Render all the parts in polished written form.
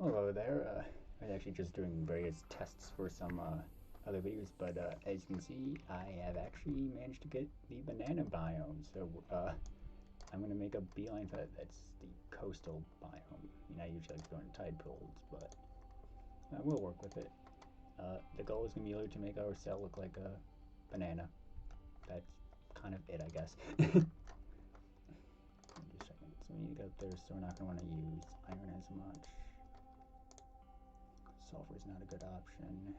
Hello there. I was actually just doing various tests for some other videos, but as you can see, I have actually managed to get the banana biome. So I'm going to make a beeline for that. That's the coastal biome. I mean, I usually like to go in tide pools, but I will work with it. The goal is going to be to make our cell look like a banana. That's kind of it, I guess. Just a second. So we need to get up there, so we're not going to want to use iron as much. Sulfur is not a good option.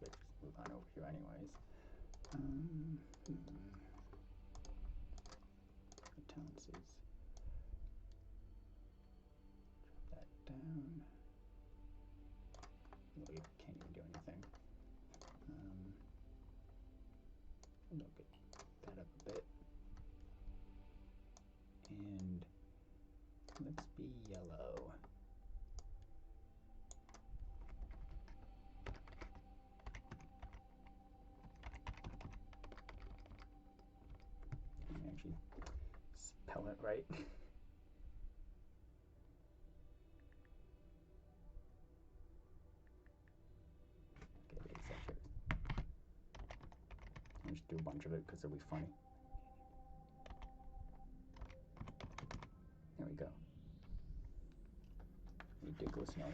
Let's just move on over here anyways. Ounces. Drop that down. Well, you can't even do anything. Look at that up a bit. And let's be yellow. Let me actually spell it right. I'll just do a bunch of it because it'll be funny. There we go. Ridiculous name.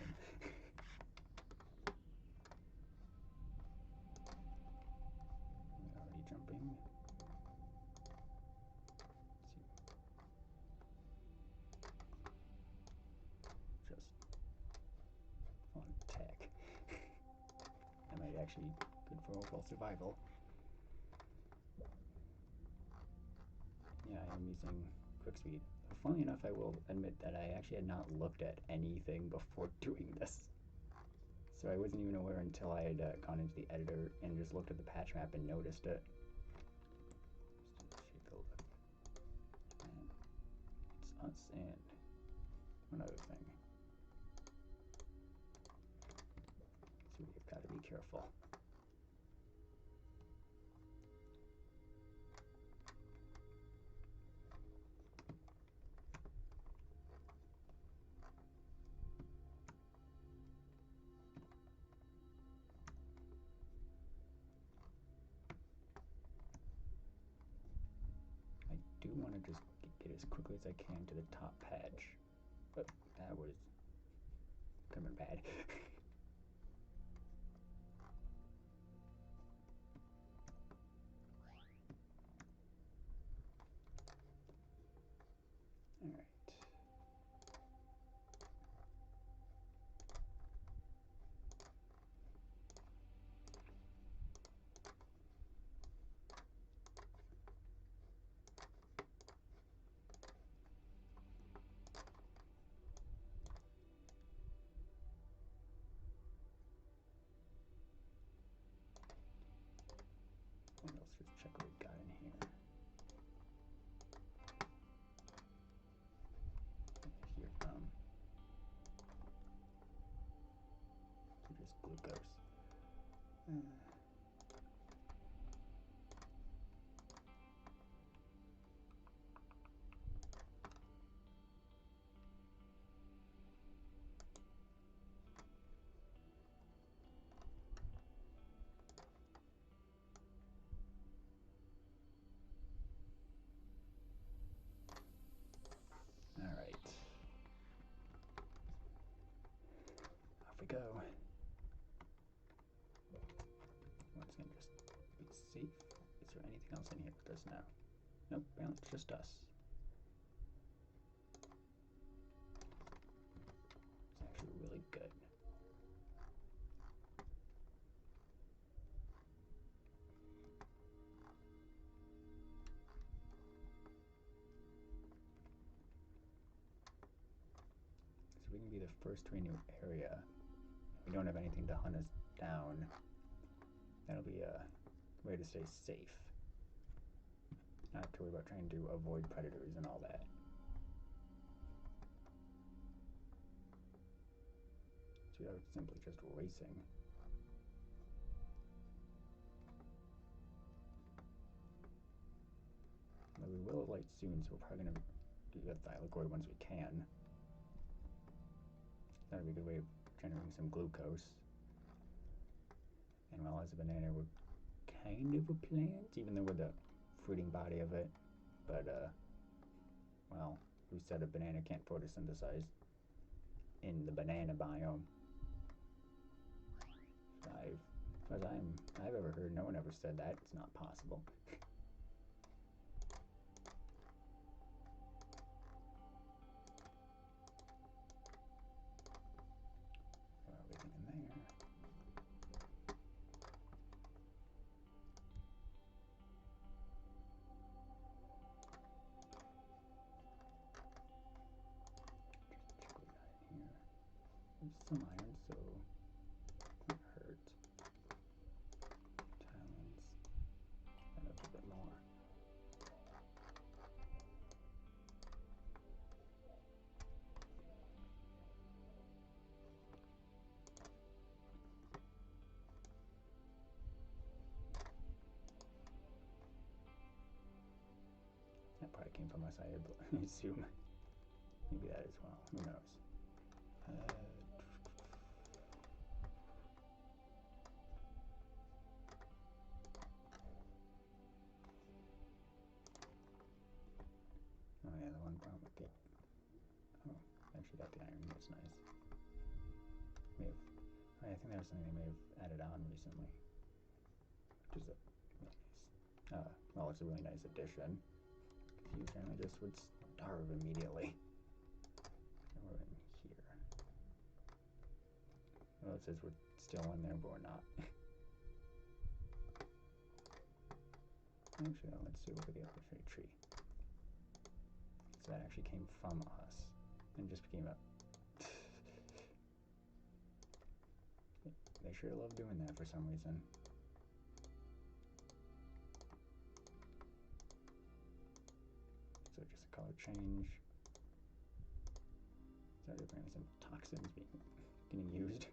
We're already jumping. Just fun tech. That might actually be good for overall survival. Yeah, I'm using quick speed. Funnily enough, I will admit that I actually had not looked at anything before doing this. So I wasn't even aware until I had gone into the editor and just looked at the patch map and noticed it. Just take a look. And it's us and one other thing. So we've got to be careful. I do want to just get as quickly as I can to the top patch, but that was coming bad. Alright. And let's just check what we got in here. Here from. So just glucose. Alright. Off we go. Once again, just be safe. Is there anything else in here with us now? Nope, apparently it's just us. It's actually really good. So we can be the first to a new area. If we don't have anything to hunt us down, that'll be a way to stay safe. Not to worry about trying to avoid predators and all that. So we are simply just racing. But we will have light soon, so we're probably going to the thylakoid ones we can. That'd be a good way of generating some glucose. And well, as a banana, we're kind of a plant, even though we're the fruiting body of it. But, well, who said a banana can't photosynthesize in the banana biome? As I've ever heard, no one ever said that. It's not possible. Everything in there. Just check what we got in here. There's some iron, so it won't hurt. Talons. And a little bit more. That probably came from us, I assume. Maybe that as well. Who knows? Oh yeah, the one problem with the... Oh, actually got the iron. That's nice. I think that was something they may have added on recently, which is a really nice. Well, it's a really nice addition. Because you generally just would starve immediately. And we're in here. Well, it says we're still in there, but we're not. Actually, let's see. Look at the other tree. So that actually came from us and just became a... They sure love doing that for some reason. So just a color change. So apparently some toxins getting used.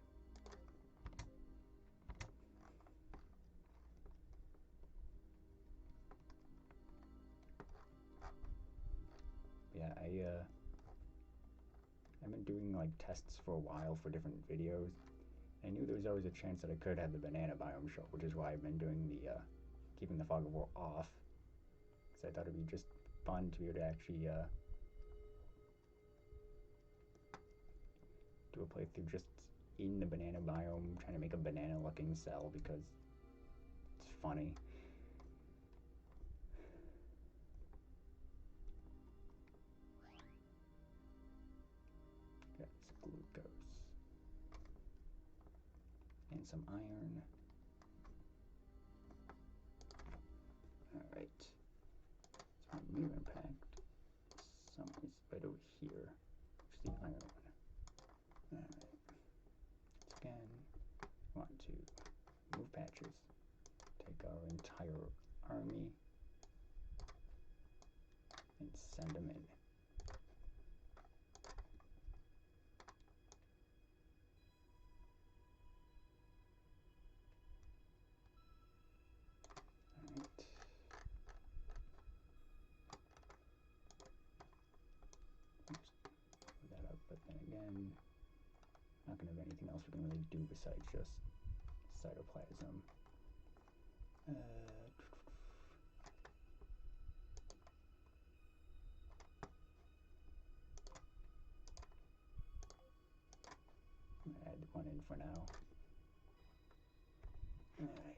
Yeah, I've been doing like tests for a while for different videos. I knew there was always a chance that I could have the banana biome show, which is why I've been doing the keeping the fog of war off, because I thought it'd be just fun to be able to actually do a playthrough just in the banana biome, trying to make a banana-looking cell because it's funny. Got some glucose and some iron. Alright, so my mirror impact somewhere's right over here, which is the iron one. Alright, again, want to move patches, take our entire army, and send them in. Not going to have anything else we can really do besides just cytoplasm. I'm going to add one in for now. Alright.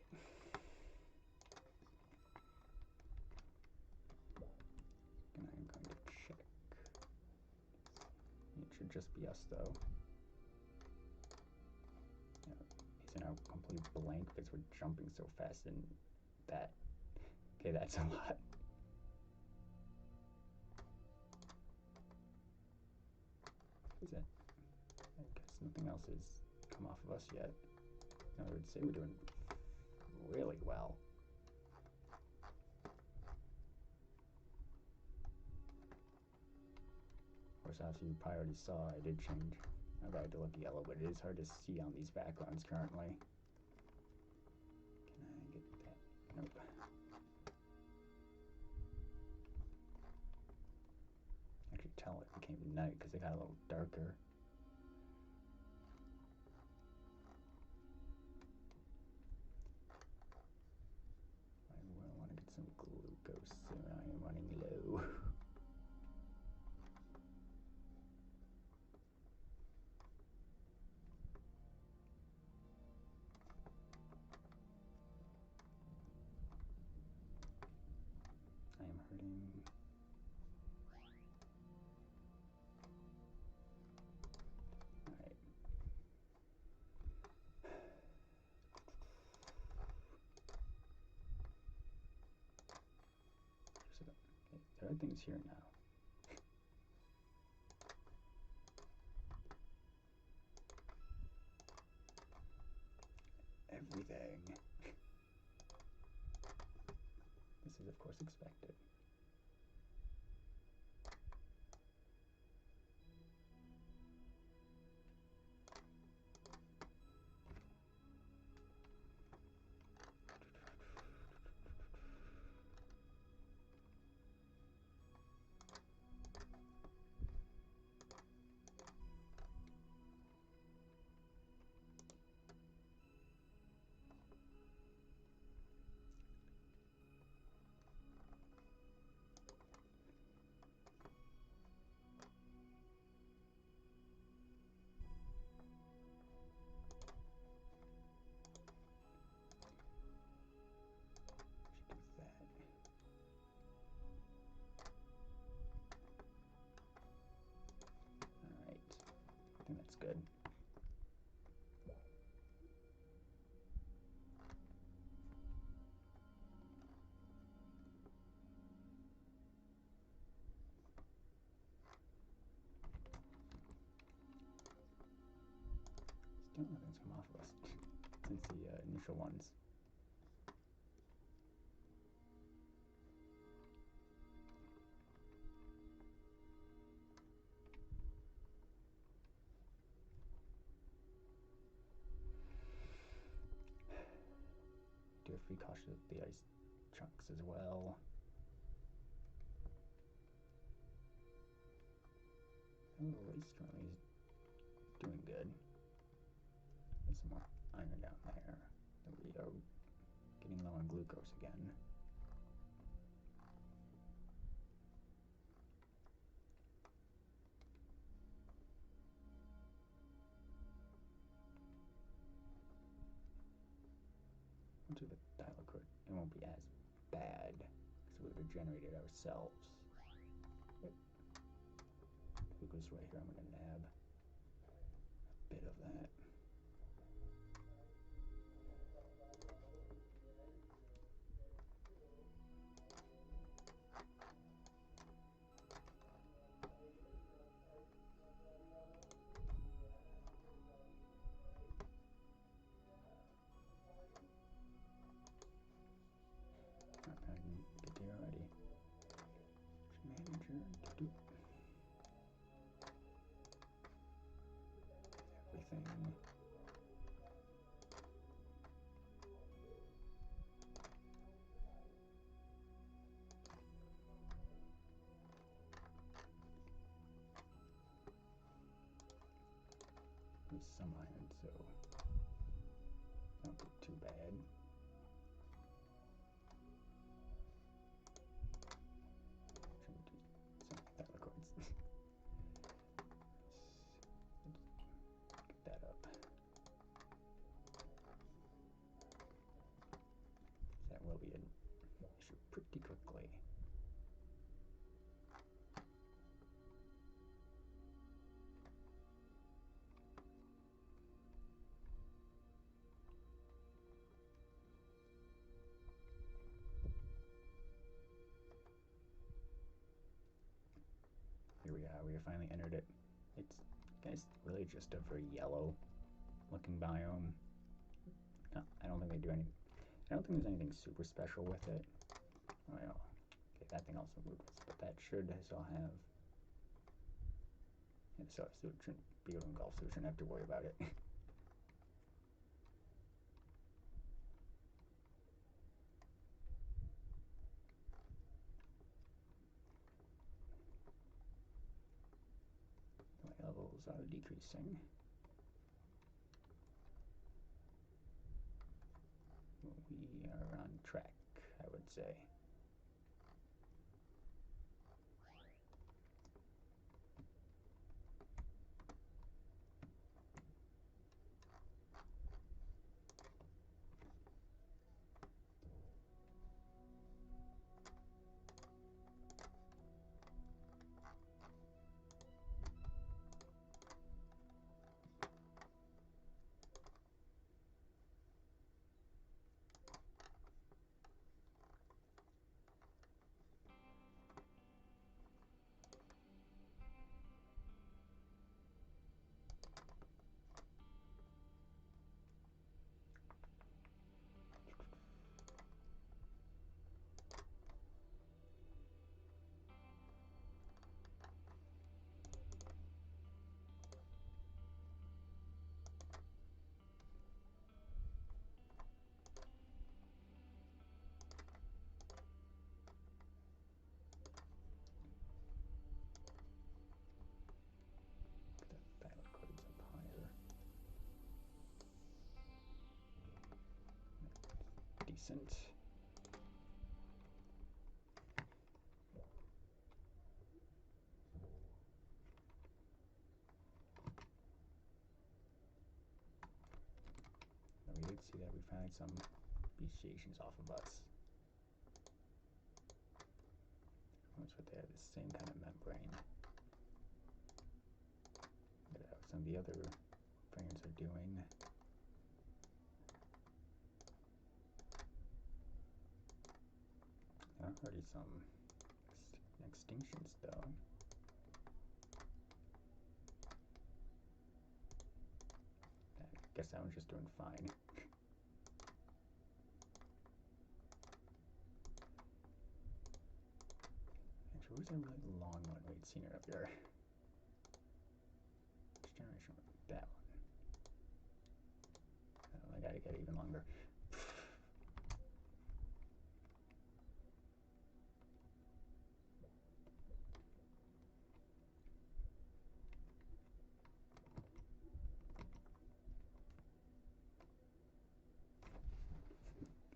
And I'm going to check. It should just be us though. These are now complete blank because we're jumping so fast and that. Okay, that's a lot. Is it? I guess nothing else has come off of us yet. I would say we're doing really well. Of course, as you probably already saw, I did change my guy to look yellow, but it is hard to see on these backgrounds currently. Can I get that? Nope. night because it got a little darker. I want to get some glucose soon. I am running low. I am hurting. Alright. So, okay, everything's here now. Everything. This is, of course, expected. I think that's good. Still nothing's come off of us since the initial ones. Do a free caution of the ice chunks as well. Oh, race currently is doing good. There's some more iron down there. We are getting low on glucose again. Once we have a dial-a-crit, it won't be as bad because we would have generated ourselves. Glucose right here, I'm going to nab a bit of that. I can get there already. Manager, everything. With some iron, so not too bad. Shouldn't do some dial-a-crits. Get that up. That will be an issue pretty quickly. Here we are. We have finally entered it. It's really just a very yellow-looking biome. No, I don't think they do any. I don't think there's anything super special with it. Well, okay, that thing also moves, but that should still have. Yeah, so it shouldn't be able to engulf, so we shouldn't have to worry about it. levels are decreasing. We are on track, I would say. Decent. We did see that we found some speciations off of us. That's what they have, the same kind of membrane that some of the other variants are doing. There are already some extinctions though. I guess that one's just doing fine. Actually, where's a really long one? We'd seen it up here. Which generation? That one. Oh, I gotta get even longer.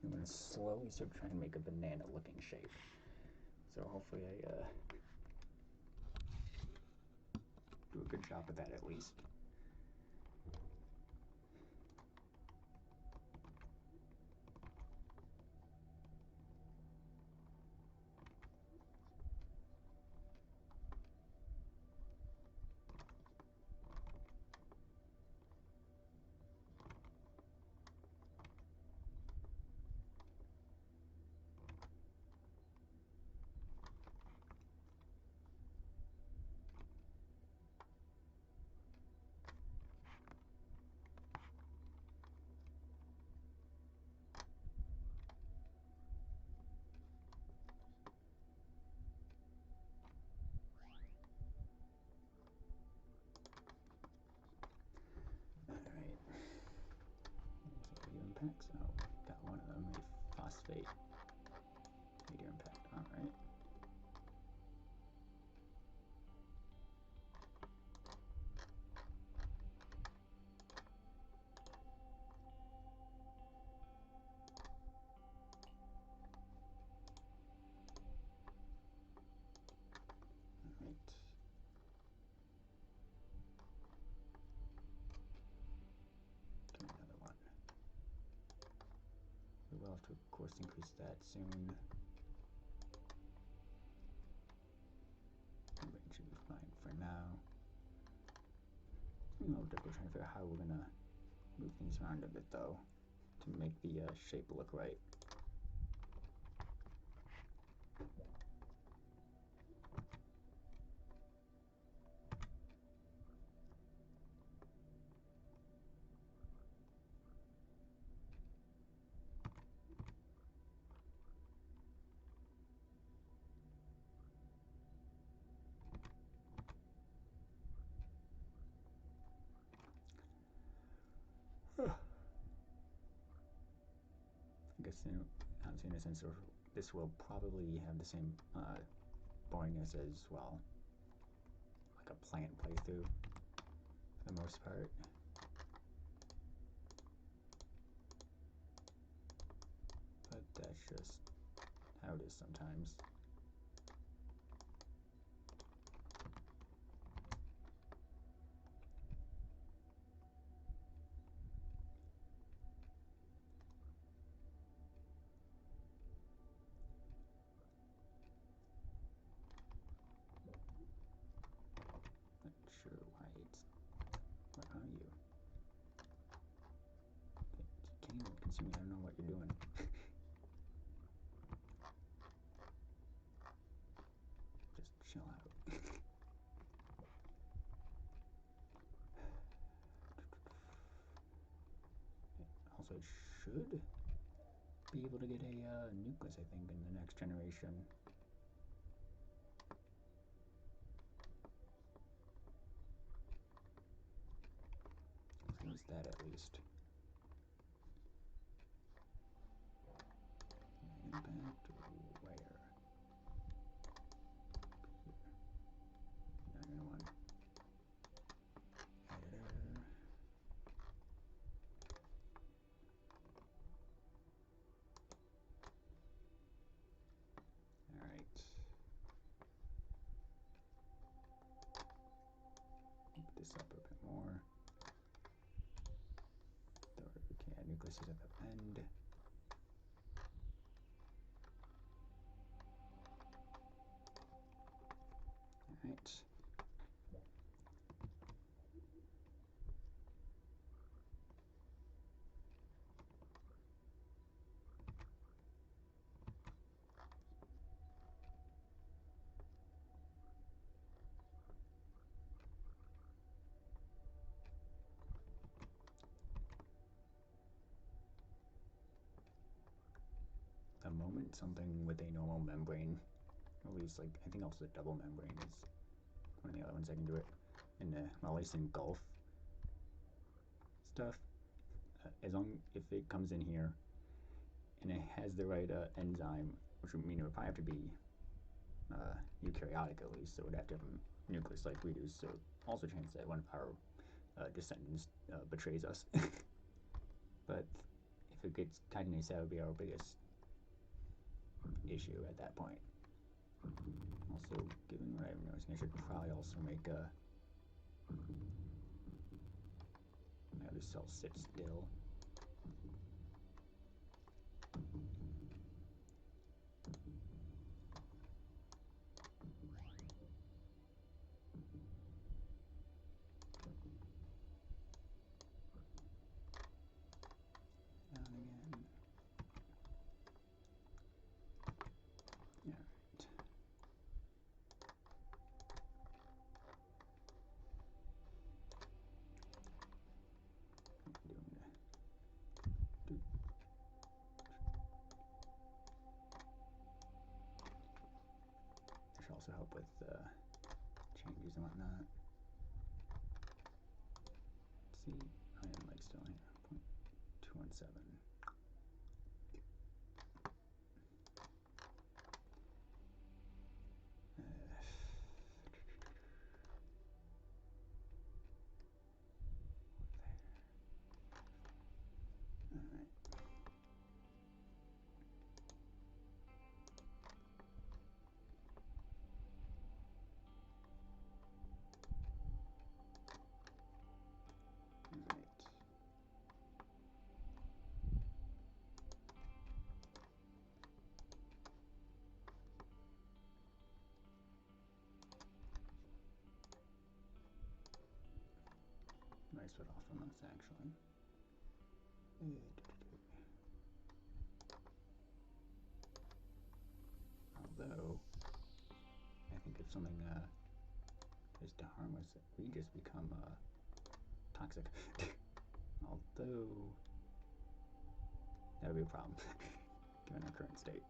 I'm gonna slowly start trying to make a banana looking shape. So hopefully I do a good job of that at least. Impacts? Oh, got one of them, a phosphate meteor impact. Alright. Alright. Do another one. We will have to, of course, increase that soon. Range should be fine for now. We're definitely trying to figure out how we're gonna move things around a bit, though, to make the shape look right. I guess in a sense, this will probably have the same boringness as well, like a plant playthrough. for the most part. But that's just how it is sometimes. Not sure why it's... Where are you? Okay, you can't even consume me. I don't know what you're doing. Just chill out. Also, it should be able to get a nucleus, I think, in the next generation. There's that at least. Impact where? Here. 901. Editor. Alright. Put this up a bit more. Okay, nucleus is at the end. Alright. The moment something with a normal membrane, or at least like I think also the double membrane is one of the other ones I can do it, and well, at least in Gulf stuff, as long if it comes in here and it has the right enzyme, which would mean it would probably have to be eukaryotic at least, so it would have to have a nucleus like we do. So also chance that one of our descendants betrays us. But if it gets chitinase, that would be our biggest issue at that point. Also, given what I'm noticing, I should probably also make my other cell sit still. Down again. Yeah, right. That should also help with changes and whatnot. Let's see, I am like still here. 0.217. Nice foot off from us, actually. Although, I think if something tries to harm us, we just become toxic. Although, that would be a problem, given our current state.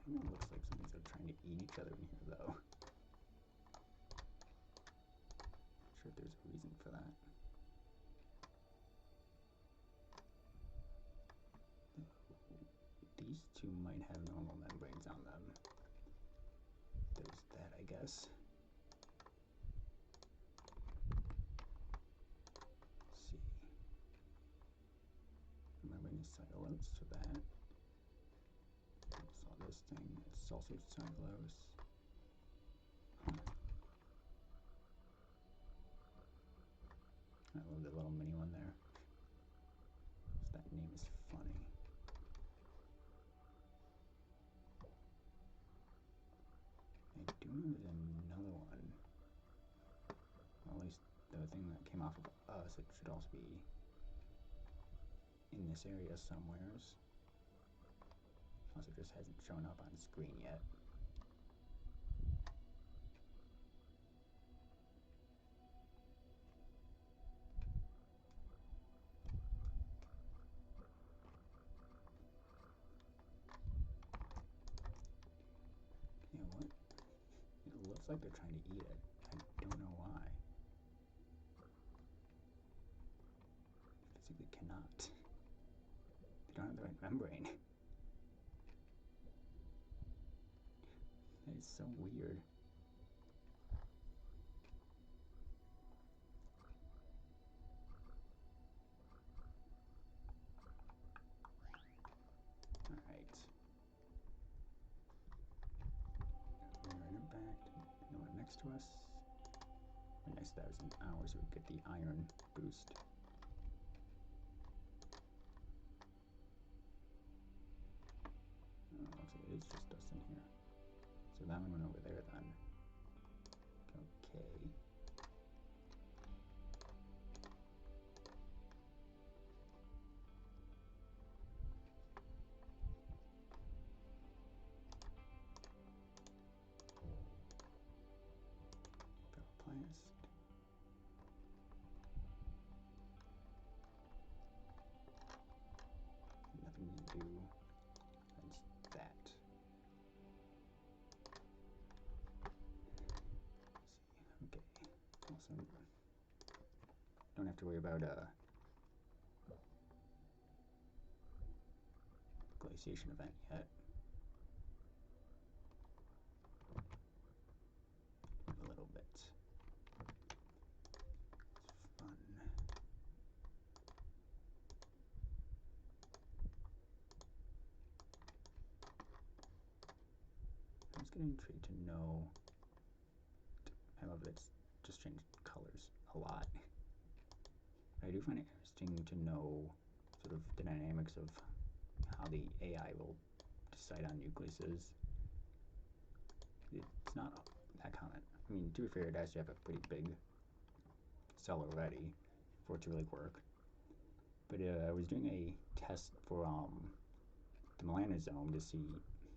I know it looks like something's like trying to eat each other in here, though. Not sure if there's a reason for that. These two might have normal membranes on them. There's that, I guess. Let's see. Membrane is cellulose, so that. Saw this thing, it's also cellulose. Huh. I love the little mini one there. That name is funny. I do know there's another one. Well, at least the thing that came off of us, it should also be in this area somewheres. Also just hasn't shown up on screen yet. Yeah, what? It looks like they're trying to eat it. I don't know why. Physically cannot. They don't have the right membrane. That is so weird. Alright. Run it back to the one next to us. Right next to that was an hour, so we get the iron boost. Oh, looks like it is just us in here. So that one went over there then. Okay. Plast. Nothing to do. That's that. Okay. Also, don't have to worry about glaciation event yet. A little bit. It's fun. I'm just getting intrigued to know. I love that it's just changed colors a lot. But I do find it interesting to know sort of the dynamics of how the AI will decide on nucleuses. It's not that common. I mean, to be fair, it has to have a pretty big cell already for it to really work. But I was doing a test for the melanosome to see if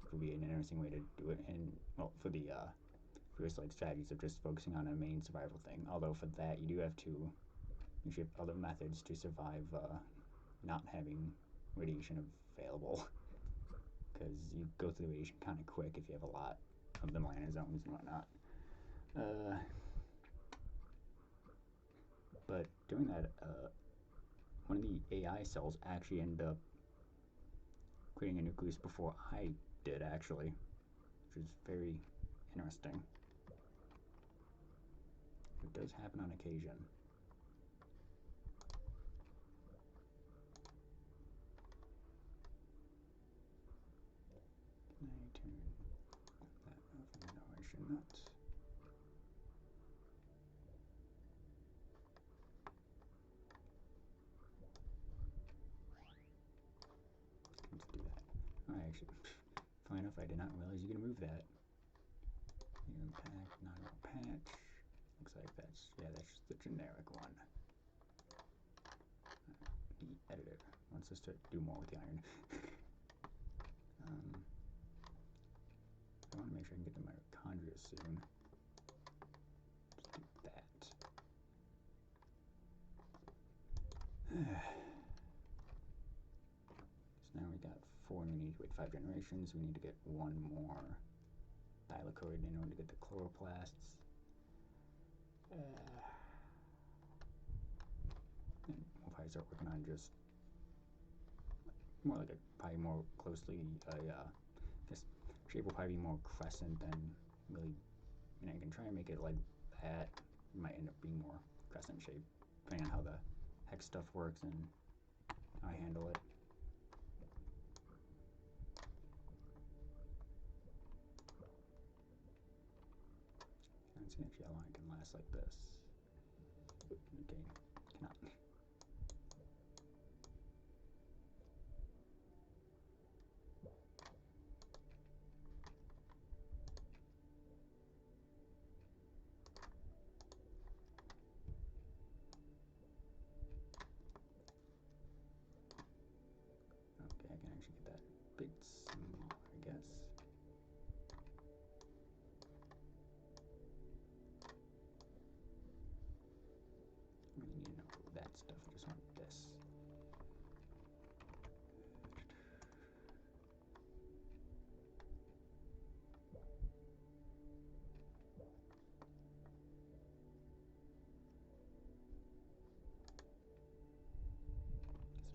it would be an interesting way to do it, and well, for the like strategies of just focusing on a main survival thing. Although for that, you do have to usually have other methods to survive not having radiation available, because you go through the radiation kind of quick if you have a lot of the melanosomes and whatnot. But doing that, one of the AI cells actually ended up creating a nucleus before I did, actually, which is very interesting. It does happen on occasion. Can I turn that off? No, I should not. Let's do that. I actually, funny enough, I did not realize you could move that. Impact, not a patch. Looks like that's, yeah, that's just the generic one. The editor wants us to do more with the iron. I want to make sure I can get to mitochondria soon. Just do that. So now we got 4 and we need to wait 5 generations. We need to get 1 more thylakoid in order to get the chloroplasts. And we'll probably start working on just more like probably more closely, this shape will probably be more crescent than really, I can try and make it like that. It might end up being more crescent shape, depending on how the hex stuff works and how I handle it. And see, actually, how long it can last like this. Okay, cannot. Okay, I can actually get that a bit smaller, I guess. I really need to know that stuff. I just want this.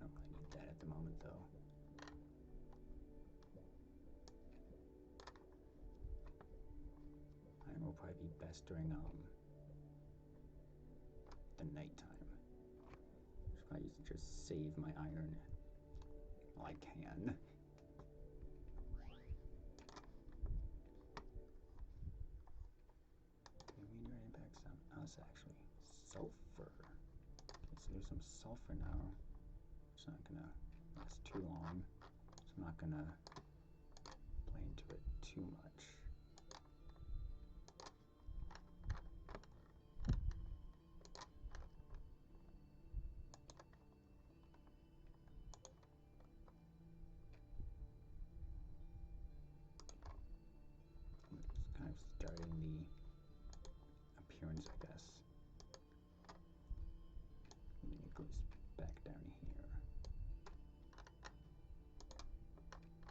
I don't really need that at the moment, though. Iron will probably be best during the nighttime. Should probably just save my iron while I can. Meteor impacts on us actually. Sulfur. Okay, so there's some sulfur now. It's not gonna last too long, so I'm not gonna play into it too much. It's kind of starting the appearance, I guess. And then it goes back down here.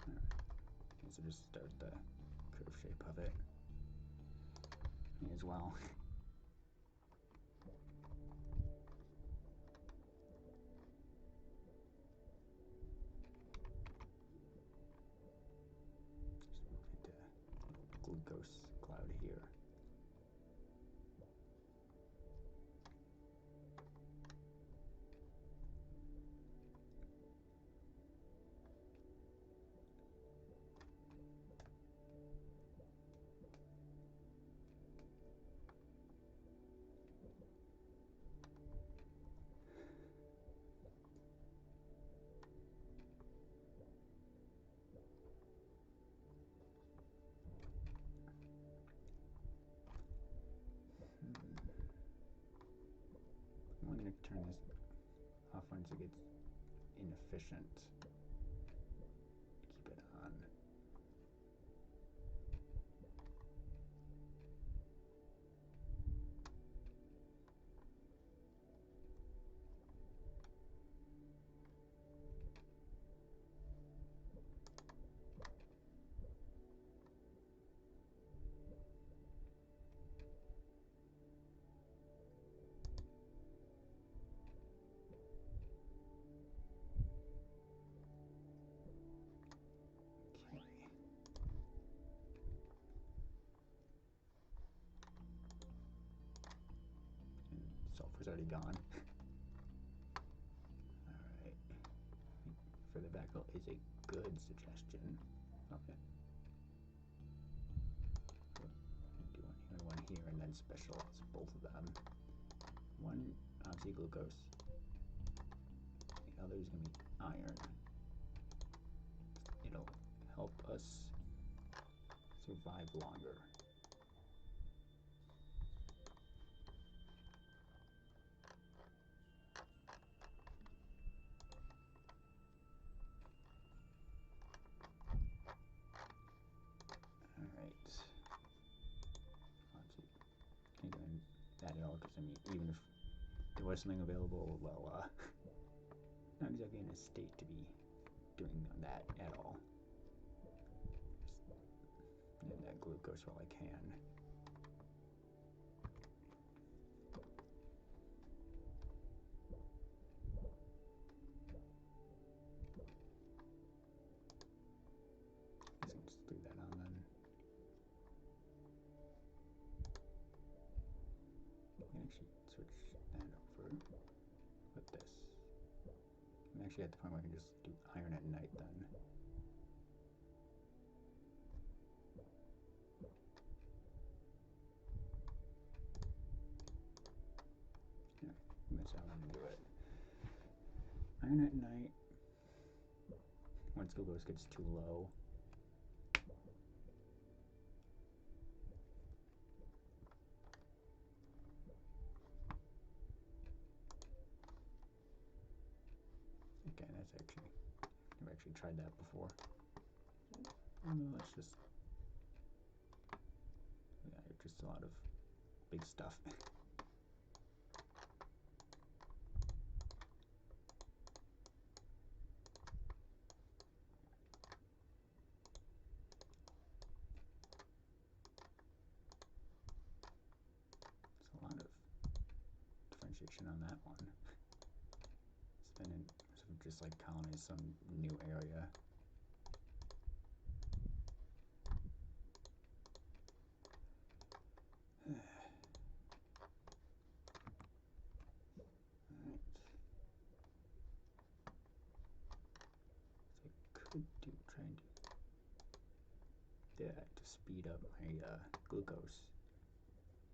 Alright. Okay, so just start the curve shape of it. Me as well. Just move into glucose cloud here. I'm going to turn this off once it gets inefficient. Keep it on. Sulfur's already gone. Alright. Further backfill is a good suggestion. Okay. Do one here, one here, and then specialize both of them. One, obviously glucose. The other is going to be iron. It'll help us survive longer. That at all, because I mean, even if there was something available, well, not exactly in a state to be doing that at all. And that glucose. glucose while I can. Let's leave that on then. I can actually switch that over with this. I'm actually at the point where I can just do iron at night then. Yeah, that's how I'm going to do it. Iron at night. Once glucose gets too low. Okay, that's actually, I've actually tried that before. Let's just, yeah, just a lot of big stuff. It's a lot of differentiation on that one. Spin in, sort of just like colonize some new area. Try and do that to speed up my glucose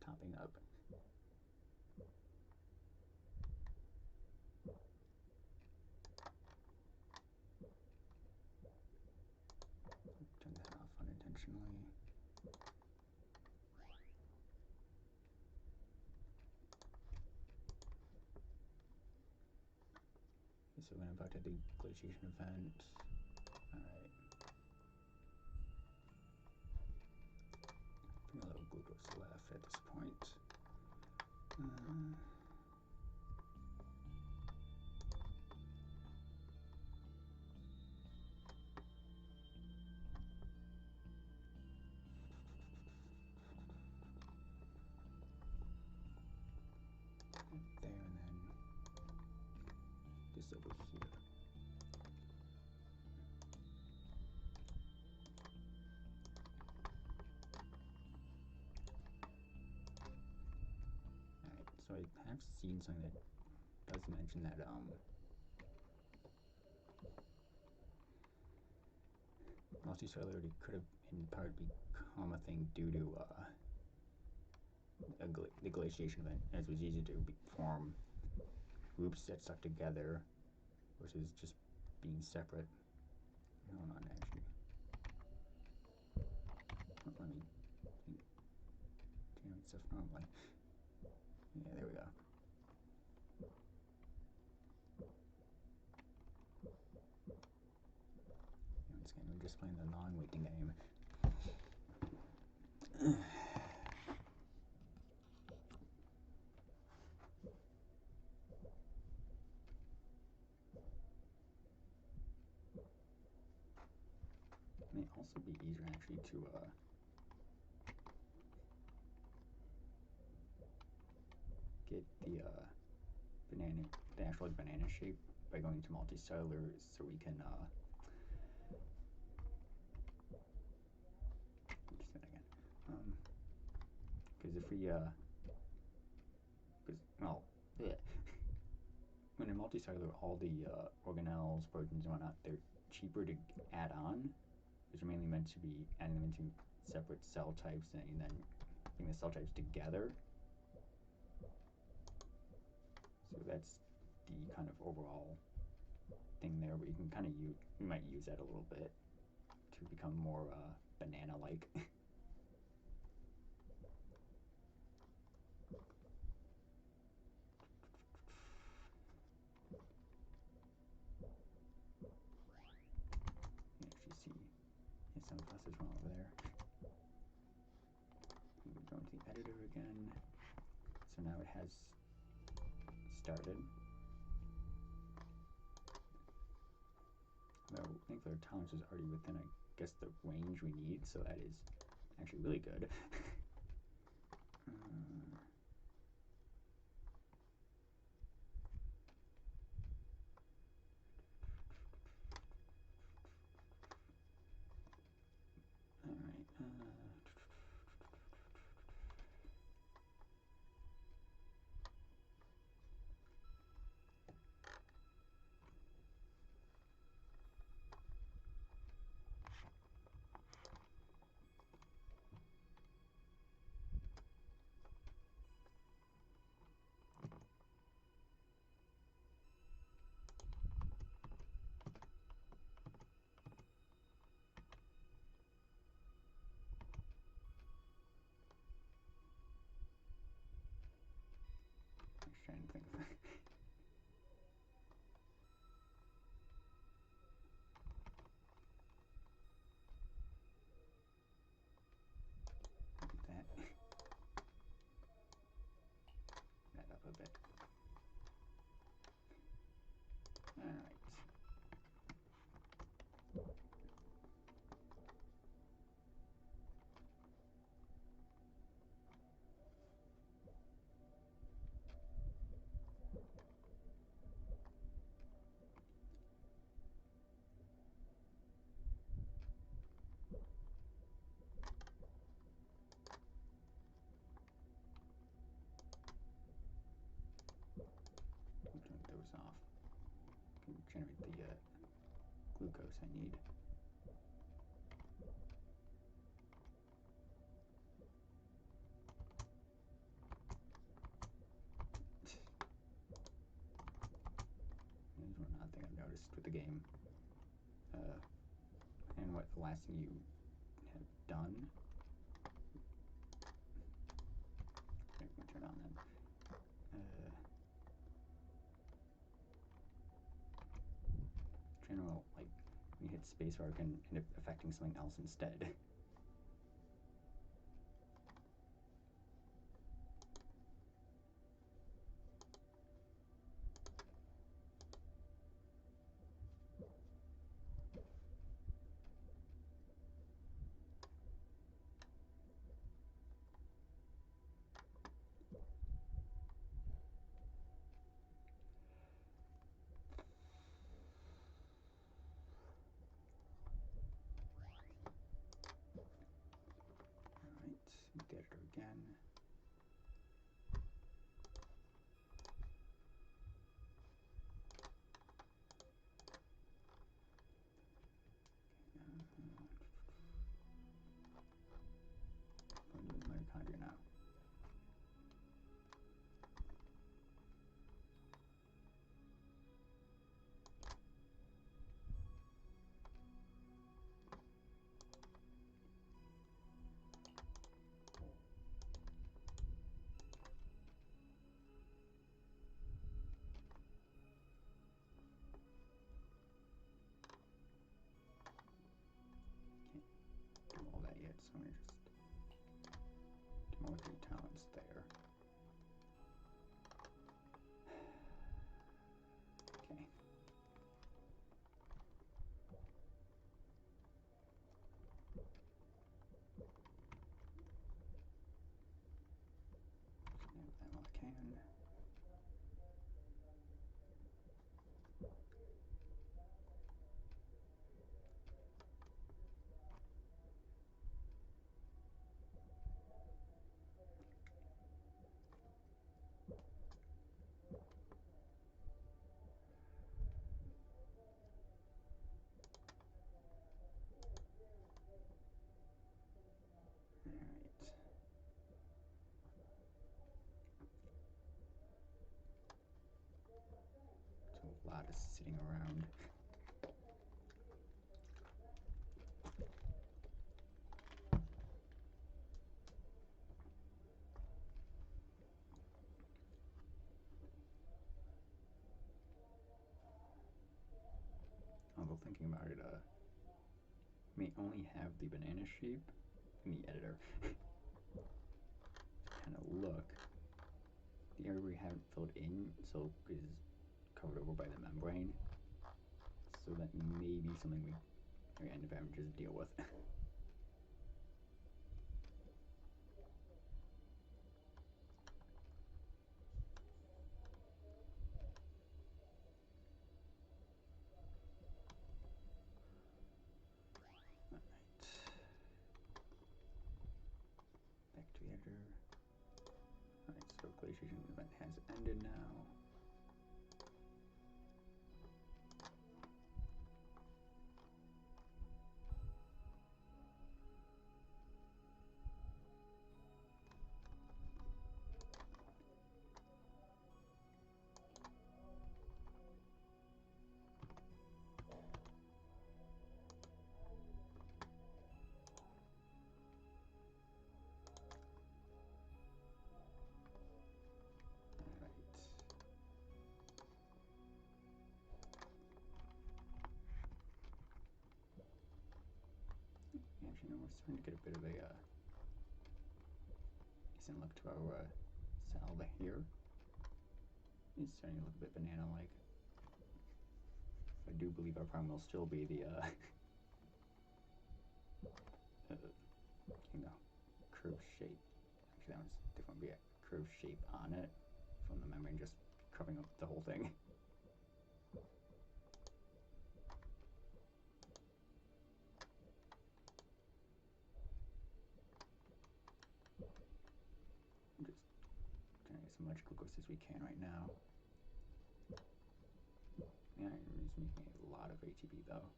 topping up. Turn that off unintentionally. Okay, so we're going to back to the glaciation event. Alright. A little glucose left at this point. There, and then this over here. Alright, so I have seen something that does mention that multicellularity could have in part become a thing due to the glaciation event, as it was easy to form groups that stuck together versus just being separate. Hold on, actually. Let me generate stuff normally. Yeah, there we go. We're just playing the non-waiting game. It may also be easier actually to get the actual banana shape by going to multicellular, so we can just that again. Because if we well, when in multicellular, all the organelles, proteins, and whatnot, they're cheaper to add on, which are mainly meant to be adding them into separate cell types and then putting the cell types together. So that's the kind of overall thing there, but you can kind of you might use that a little bit to become more banana-like. You actually see some process wrong over there. I'm going to go into the editor again. So now it has started. Though thankfully our tolerance is already within, I guess, the range we need, so that is actually really good. Trying to think of that. That up a bit. Alright. Turn those off. Can generate the glucose I need. There's one odd thing I've noticed with the game. And what the last thing you have done. Okay, we turn on then. General, like, when you hit spacebar, it can end up affecting something else instead. The editor again. I'll use mitochondria now. Do all that yet, so I'm gonna just do more talents there. Okay. Snap that while I can. A lot of sitting around. Although thinking about it, may only have the banana shape in the editor. Kind of look. The area we haven't filled in, so is covered over by the membrane. So that may be something we end up having to just deal with. glaciation event has ended now. Actually, no, we're starting to get a bit of a decent look to our salve here. It's starting to look a bit banana-like. I do believe our problem will still be the you know, curved shape. Actually, that one's different. Be a curved shape on it from the membrane, just covering up the whole thing. Just trying to get as much glucose as we can right now. Yeah, it's making a lot of ATP though,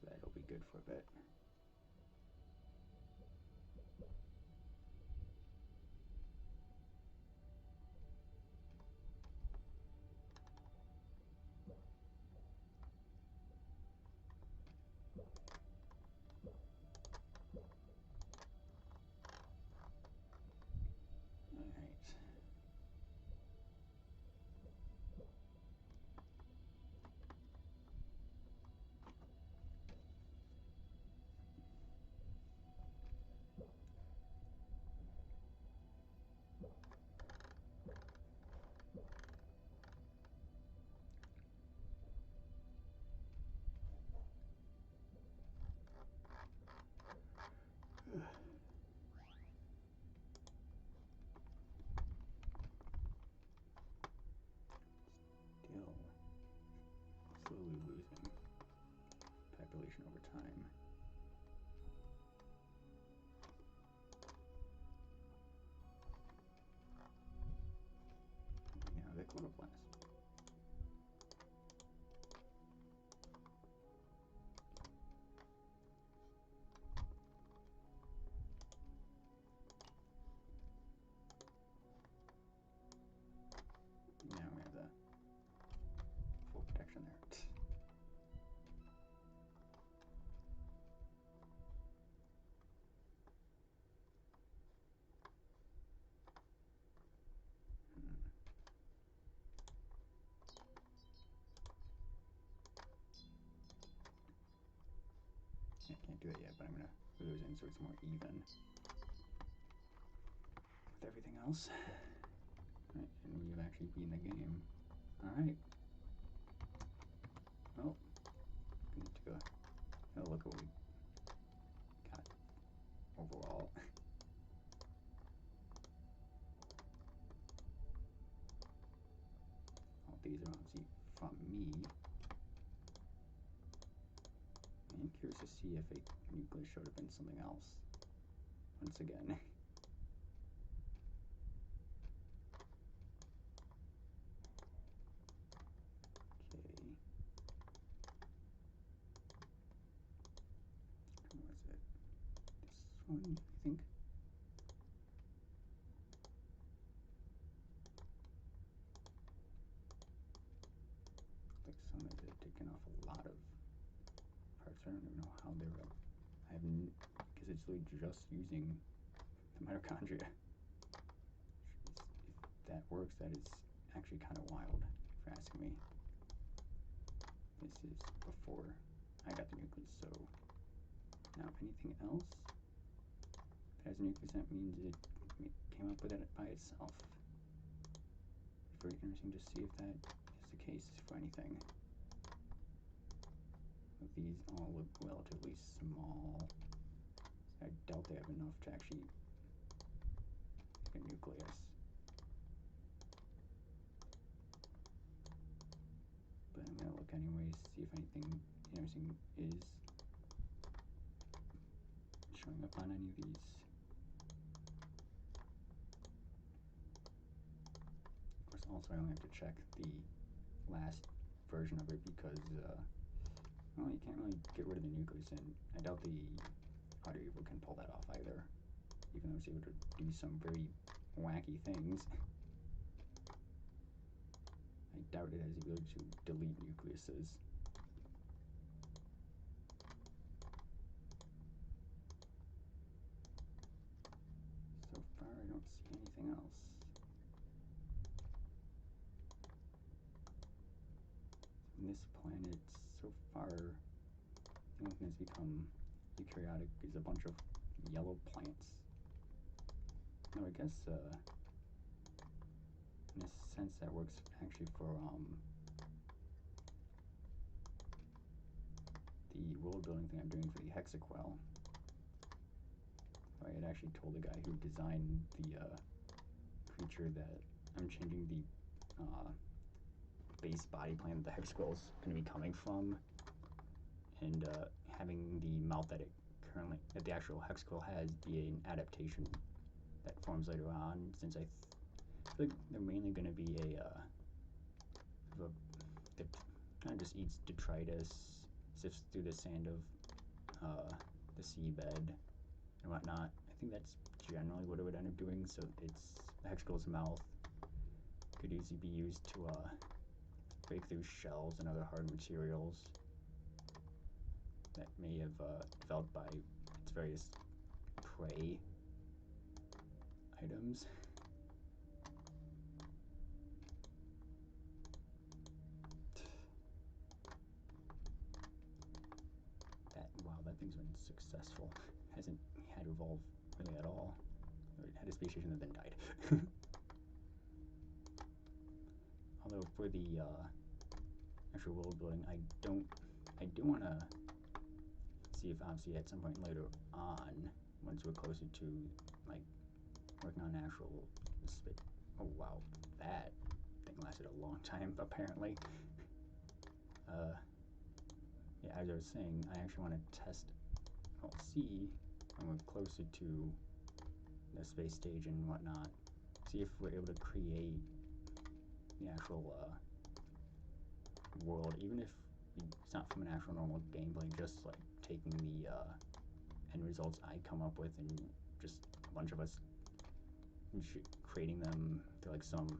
so that'll be good for a bit. Still slowly losing population over time. Now the chloroplast. Now we have the full protection there. I can't do that yet, but I'm gonna put those in so it's more even with everything else. Right, and we've actually beaten the game. Alright. Well, we need to go have a look at what we got overall. All these are obviously from me. I'm curious to see if a nucleus showed up in something else. Once again. Okay. Who was it? This one, I think. Like some of it had taken off a lot of parts. I don't even know how they were. I haven't, because it's really just using the mitochondria. If that works, that is actually kind of wild, if you're asking me. This is before I got the nucleus, so now anything else that has a nucleus, that means it came up with it by itself. It's very interesting to see if that is the case for anything. These all look relatively small. So I doubt they have enough to actually make a nucleus. But I'm gonna look anyways, see if anything interesting is showing up on any of these. so I only have to check the last version of it because, well, you can't really get rid of the nucleus, and I doubt the audio ebook can pull that off either, even though it's able to do some very wacky things. I doubt it has the ability to delete nucleuses. So far, I don't see anything else. On this planet, so far, the only thing that's become eukaryotic is a bunch of yellow plants. No, I guess, in a sense, that works actually for, the world building thing I'm doing for the hexaquel. I had actually told the guy who designed the creature that I'm changing the base body plan that the hexaquel is going to be coming from, and having the mouth that the actual hexaquel has be an adaptation that forms later on, since I think they're mainly going to be it kind of just eats detritus, sifts through the sand of the seabed and whatnot. I think that's generally what it would end up doing. So it's the hexaquel's mouth could easily be used to break through shells and other hard materials that may have developed by its various prey items. Wow, that thing's been successful. Hasn't had to evolve really at all. Or it had a species and then died. Although for the actual world building, I do want to see if obviously at some point later on, once we're closer to like working on actual spit. Oh wow, that thing lasted a long time apparently. Yeah, as I was saying, I actually want to test, well, see when we're closer to the space stage and whatnot, see if we're able to create the actual world, even if it's not from an actual normal gameplay, just like taking the end results I come up with and just a bunch of us creating them through like some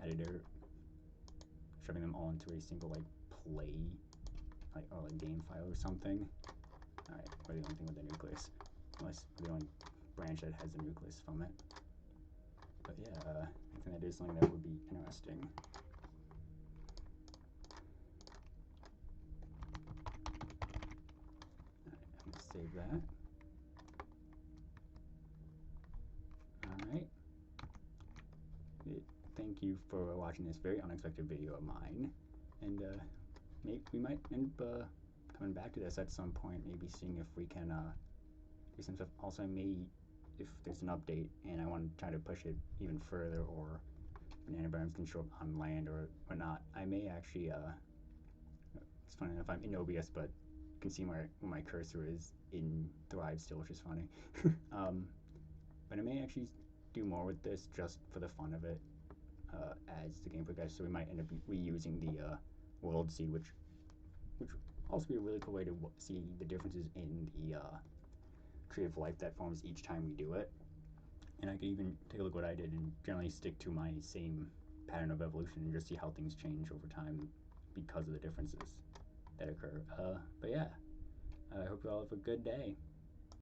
editor, shoving them all into a single like play, like or like game file or something. Alright, we're the only thing with the nucleus, unless we're the only branch that has a nucleus from it. But yeah, I think that is something that would be interesting. Alright, I'm gonna save that. Alright. Thank you for watching this very unexpected video of mine. And we might end up coming back to this at some point, maybe seeing if we can do some stuff. Also, I may, if there's an update and I want to try to push it even further, or banana biomes can show up on land or whatnot, I may actually, it's funny enough, I'm in OBS, but you can see where my cursor is in Thrive still, which is funny. But I may actually do more with this just for the fun of it as the game progresses, so we might end up reusing the world seed, which would also be a really cool way to see the differences in the tree of life that forms each time we do it. And I could even take a look at what I did and generally stick to my same pattern of evolution and just see how things change over time because of the differences that occur. But yeah, I hope you all have a good day.